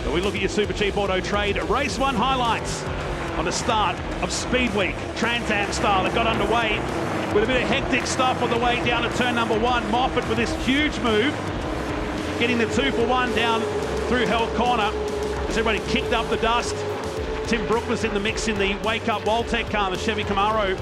So we look at your Supercheap Auto Trade Race 1 highlights on the start of Speed Week, Trans Am style. It got underway with a bit of hectic stuff on the way down to turn number 1. Moffat with this huge move, getting the 2 for 1 down through Hell Corner as everybody kicked up the dust. Tim Brook was in the mix in the Wake Up Waltech car, the Chevy Camaro,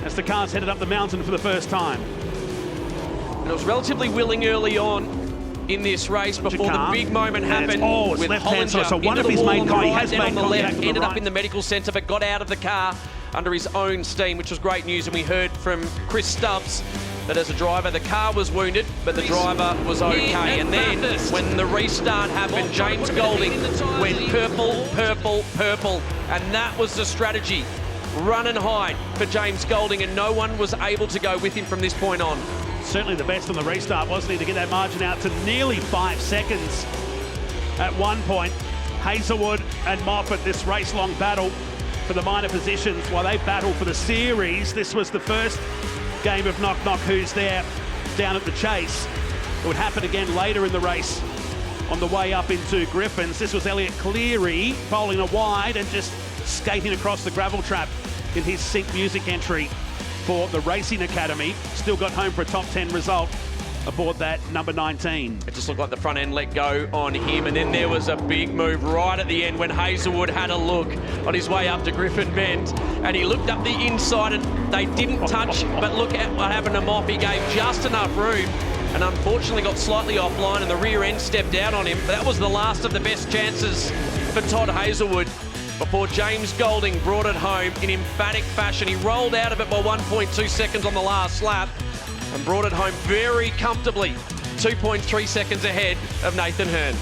as the cars headed up the mountain for the first time. And it was relatively willing early on in this race before the big moment happened. It's with left-hand side, so one into of his the wall main on the car, he right, has then made on the contact left, on the ended up right. in the medical centre, but got out of the car under his own steam, which was great news. And we heard from Chris Stubbs that as a driver, the car was wounded, but the driver was okay. And then when the restart happened, James Golding went purple, purple, purple. And that was the strategy. Run and hide for James Golding, and no one was able to go with him from this point on. Certainly the best on the restart, wasn't he, to get that margin out to nearly 5 seconds at one point. Hazelwood and Moffat, this race-long battle for the minor positions while they battle for the series. This was the first game of Knock Knock Who's There down at the Chase. It would happen again later in the race on the way up into Griffins. This was Elliot Cleary bowling a wide and just skating across the gravel trap in his Sync Music entry for the Racing Academy. Still got home for a top 10 result aboard that number 19. It just looked like the front end let go on him, and then there was a big move right at the end when Hazelwood had a look on his way up to Griffin Bend, and he looked up the inside and they didn't touch, but look at what happened to Moff. He gave just enough room and unfortunately got slightly offline, and the rear end stepped out on him. That was the last of the best chances for Todd Hazelwood before James Golding brought it home in emphatic fashion. He rolled out of it by 1.2 seconds on the last lap and brought it home very comfortably, 2.3 seconds ahead of Nathan Hearn.